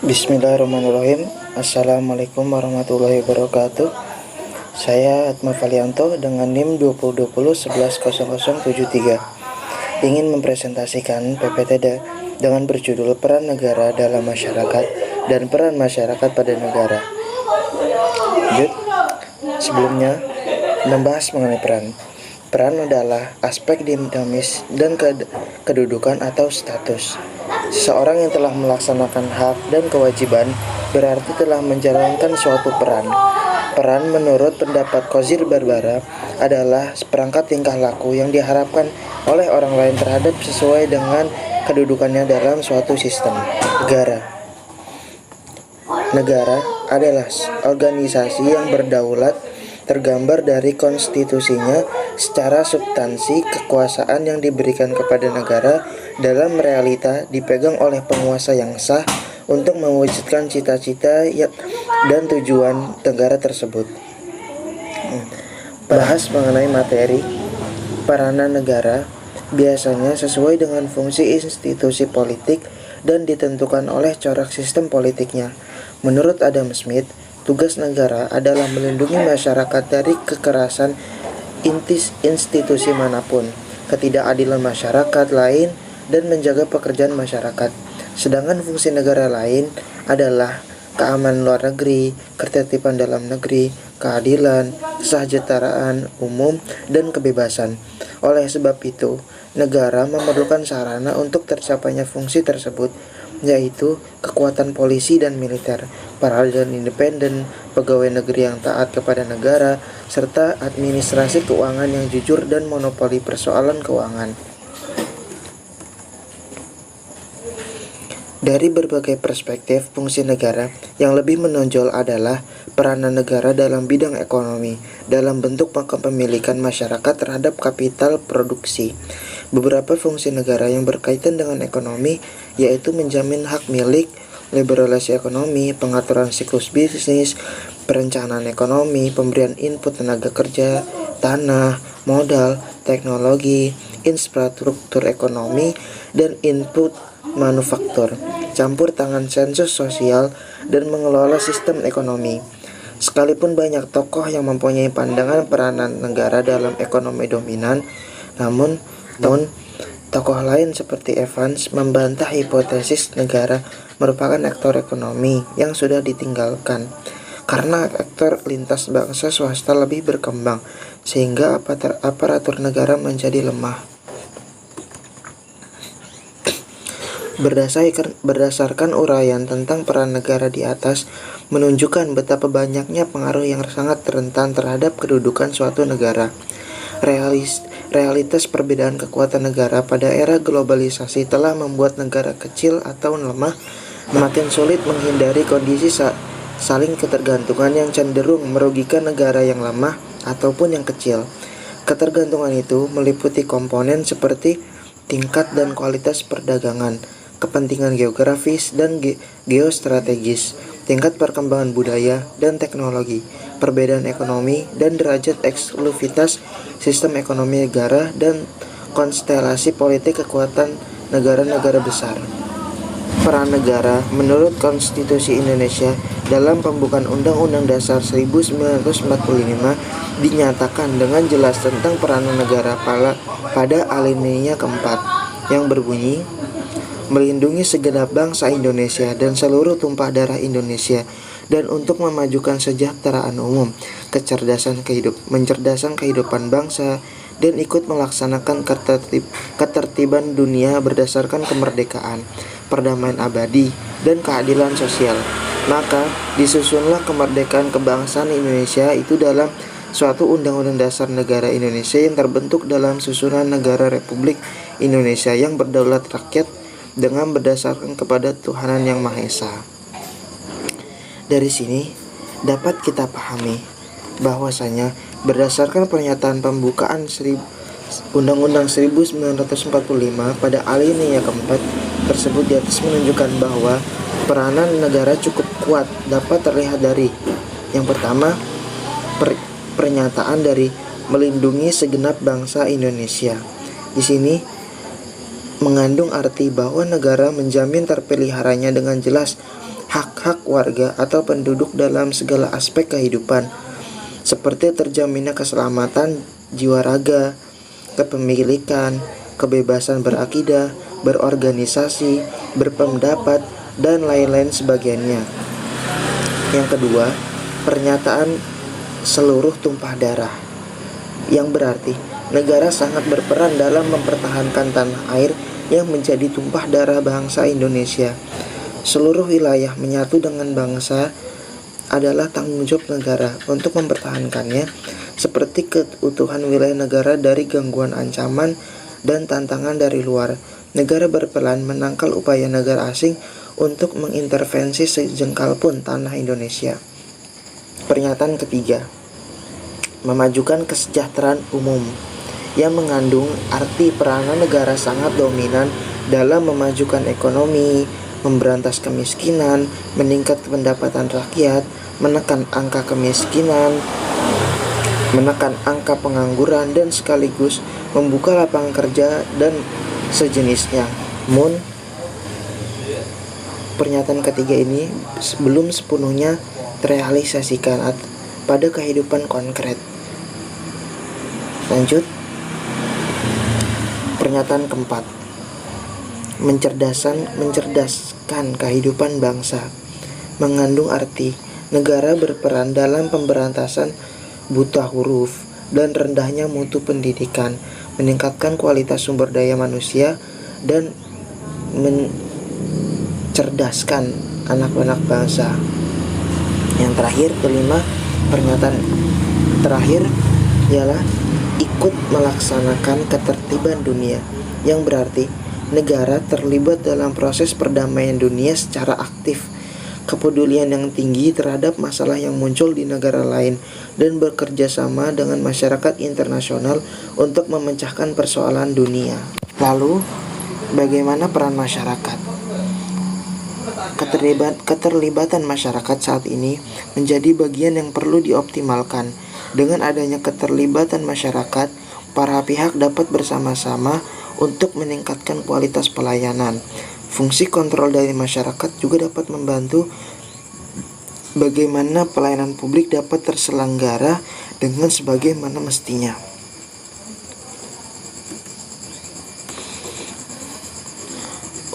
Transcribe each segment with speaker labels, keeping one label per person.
Speaker 1: Bismillahirrahmanirrahim. Assalamualaikum warahmatullahi wabarakatuh. Saya Atma Valianto dengan NIM 2020110073 ingin mempresentasikan PPT dengan berjudul Peran Negara dalam Masyarakat dan Peran Masyarakat pada Negara. Sebelumnya, membahas mengenai peran. Peran adalah aspek dinamis dan kedudukan atau status. Seseorang yang telah melaksanakan hak dan kewajiban berarti telah menjalankan suatu peran. Peran menurut pendapat Kozir Barbara adalah seperangkat tingkah laku yang diharapkan oleh orang lain terhadap sesuai dengan kedudukannya dalam suatu sistem. Negara adalah organisasi yang berdaulat, tergambar dari konstitusinya. Secara substansi, kekuasaan yang diberikan kepada negara dalam realita dipegang oleh penguasa yang sah untuk mewujudkan cita-cita dan tujuan negara tersebut. Bahas mengenai materi. Peranan negara biasanya sesuai dengan fungsi institusi politik dan ditentukan oleh corak sistem politiknya. Menurut Adam Smith, tugas negara adalah melindungi masyarakat dari kekerasan institusi manapun, ketidakadilan masyarakat lain, dan menjaga pekerjaan masyarakat. Sedangkan fungsi negara lain adalah keamanan luar negeri, ketertiban dalam negeri, keadilan, kesejahteraan umum, dan kebebasan. Oleh sebab itu, negara memerlukan sarana untuk tercapainya fungsi tersebut, yaitu kekuatan polisi dan militer, peradilan independen, pegawai negeri yang taat kepada negara, serta administrasi keuangan yang jujur dan monopoli persoalan keuangan. Dari berbagai perspektif, fungsi negara yang lebih menonjol adalah peranan negara dalam bidang ekonomi, dalam bentuk kepemilikan masyarakat terhadap kapital produksi. Beberapa fungsi negara yang berkaitan dengan ekonomi yaitu menjamin hak milik, liberalisasi ekonomi, pengaturan siklus bisnis, perencanaan ekonomi, pemberian input tenaga kerja, tanah, modal, teknologi, infrastruktur ekonomi, dan input manufaktur, campur tangan sensus sosial, dan mengelola sistem ekonomi. Sekalipun banyak tokoh yang mempunyai pandangan peranan negara dalam ekonomi dominan, namun tokoh lain seperti Evans membantah hipotesis negara merupakan aktor ekonomi yang sudah ditinggalkan, karena aktor lintas bangsa swasta lebih berkembang, sehingga aparatur negara menjadi lemah. Berdasarkan uraian tentang peran negara di atas, menunjukkan betapa banyaknya pengaruh yang sangat rentan terhadap kedudukan suatu negara. Realitas perbedaan kekuatan negara pada era globalisasi telah membuat negara kecil atau lemah makin sulit menghindari kondisi saling ketergantungan yang cenderung merugikan negara yang lemah ataupun yang kecil. Ketergantungan itu meliputi komponen seperti tingkat dan kualitas perdagangan, kepentingan geografis dan geostrategis, tingkat perkembangan budaya dan teknologi, perbedaan ekonomi dan derajat eksklusivitas sistem ekonomi negara, dan konstelasi politik kekuatan negara-negara besar. Peran negara menurut Konstitusi Indonesia dalam pembukaan Undang-Undang Dasar 1945 dinyatakan dengan jelas tentang peranan negara pada alinea keempat yang berbunyi, melindungi segenap bangsa Indonesia dan seluruh tumpah darah Indonesia, dan untuk memajukan kesejahteraan umum, mencerdaskan kehidupan bangsa, dan ikut melaksanakan ketertiban dunia berdasarkan kemerdekaan, perdamaian abadi, dan keadilan sosial. Maka disusunlah kemerdekaan kebangsaan Indonesia itu dalam suatu Undang-Undang Dasar Negara Indonesia yang terbentuk dalam susunan Negara Republik Indonesia yang berdaulat rakyat dengan berdasarkan kepada Tuhanan Yang Maha Esa. Dari sini dapat kita pahami bahwasanya berdasarkan pernyataan pembukaan Undang-Undang 1945 pada alinea keempat tersebut di atas menunjukkan bahwa peranan negara cukup kuat dapat terlihat dari yang pertama, pernyataan dari melindungi segenap bangsa Indonesia. Di sini mengandung arti bahwa negara menjamin terpeliharanya dengan jelas hak-hak warga atau penduduk dalam segala aspek kehidupan, seperti terjaminnya keselamatan jiwa raga, kepemilikan, kebebasan berakidah, berorganisasi, berpendapat, dan lain-lain sebagainya. Yang kedua, pernyataan seluruh tumpah darah, yang berarti negara sangat berperan dalam mempertahankan tanah air yang menjadi tumpah darah bangsa Indonesia. Seluruh wilayah menyatu dengan bangsa adalah tanggung jawab negara untuk mempertahankannya, seperti keutuhan wilayah negara dari gangguan ancaman dan tantangan dari luar. Negara berperan menangkal upaya negara asing untuk mengintervensi sejengkal pun tanah Indonesia. Pernyataan ketiga, memajukan kesejahteraan umum, yang mengandung arti peranan negara sangat dominan dalam memajukan ekonomi, memberantas kemiskinan, meningkat pendapatan rakyat, menekan angka kemiskinan, menekan angka pengangguran, dan sekaligus membuka lapangan kerja dan sejenisnya. Pernyataan ketiga ini belum sepenuhnya terrealisasikan pada kehidupan konkret. Lanjut, pernyataan keempat, mencerdaskan kehidupan bangsa, mengandung arti negara berperan dalam pemberantasan buta huruf dan rendahnya mutu pendidikan, meningkatkan kualitas sumber daya manusia, dan mencerdaskan anak-anak bangsa. Yang terakhir, kelima, pernyataan terakhir ialah ikut melaksanakan ketertiban dunia, yang berarti negara terlibat dalam proses perdamaian dunia secara aktif, kepedulian yang tinggi terhadap masalah yang muncul di negara lain, dan bekerja sama dengan masyarakat internasional untuk memecahkan persoalan dunia. Lalu, bagaimana peran masyarakat? Keterlibatan masyarakat saat ini menjadi bagian yang perlu dioptimalkan. Dengan adanya keterlibatan masyarakat, para pihak dapat bersama-sama untuk meningkatkan kualitas pelayanan. Fungsi kontrol dari masyarakat juga dapat membantu bagaimana pelayanan publik dapat terselenggara dengan sebagaimana mestinya.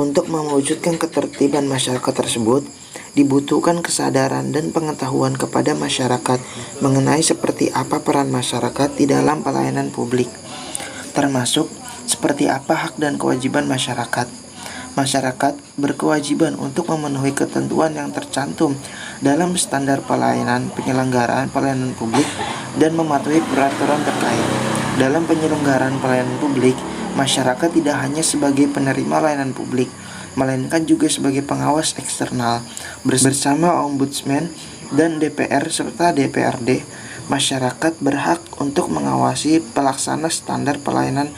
Speaker 1: Untuk mewujudkan ketertiban masyarakat tersebut, dibutuhkan kesadaran dan pengetahuan kepada masyarakat mengenai seperti apa peran masyarakat di dalam pelayanan publik, termasuk seperti apa hak dan kewajiban masyarakat. Masyarakat berkewajiban untuk memenuhi ketentuan yang tercantum dalam standar penyelenggaraan pelayanan publik dan mematuhi peraturan terkait. Dalam penyelenggaraan pelayanan publik, masyarakat tidak hanya sebagai penerima layanan publik, melainkan juga sebagai pengawas eksternal. Bersama Ombudsman dan DPR serta DPRD, masyarakat berhak untuk mengawasi pelaksana standar pelayanan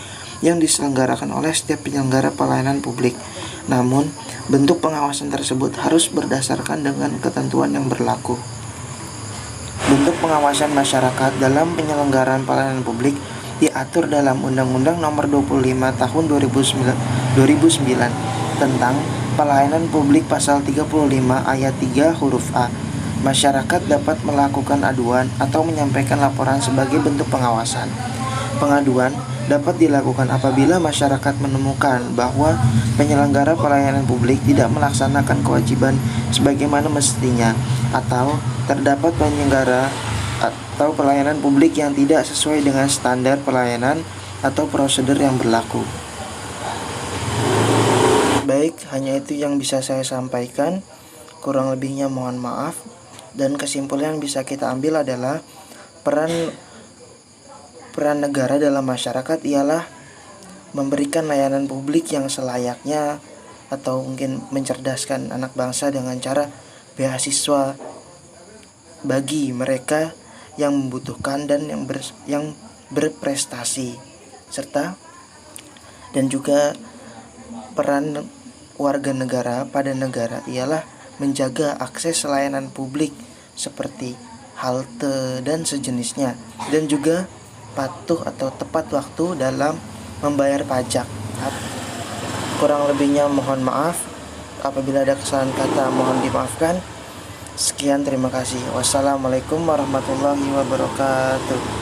Speaker 1: yang diselenggarakan oleh setiap penyelenggara pelayanan publik. Namun, bentuk pengawasan tersebut harus berdasarkan dengan ketentuan yang berlaku. Bentuk pengawasan masyarakat dalam penyelenggaraan pelayanan publik diatur dalam Undang-Undang Nomor 25 Tahun 2009 tentang Pelayanan Publik pasal 35 ayat 3 huruf A. Masyarakat dapat melakukan aduan atau menyampaikan laporan sebagai bentuk pengawasan. Pengaduan dapat dilakukan apabila masyarakat menemukan bahwa penyelenggara pelayanan publik tidak melaksanakan kewajiban sebagaimana mestinya, atau terdapat penyelenggara atau pelayanan publik yang tidak sesuai dengan standar pelayanan atau prosedur yang berlaku. Baik, hanya itu yang bisa saya sampaikan. Kurang lebihnya mohon maaf. Dan kesimpulan yang bisa kita ambil adalah peran negara dalam masyarakat ialah memberikan layanan publik yang selayaknya, atau mungkin mencerdaskan anak bangsa dengan cara beasiswa bagi mereka yang membutuhkan dan yang berprestasi, serta dan juga peran warga negara pada negara ialah menjaga akses layanan publik seperti halte dan sejenisnya, dan juga patuh atau tepat waktu dalam membayar pajak. Kurang lebihnya mohon maaf. Apabila ada kesalahan kata mohon dimaafkan. Sekian, terima kasih. Wassalamualaikum warahmatullahi wabarakatuh.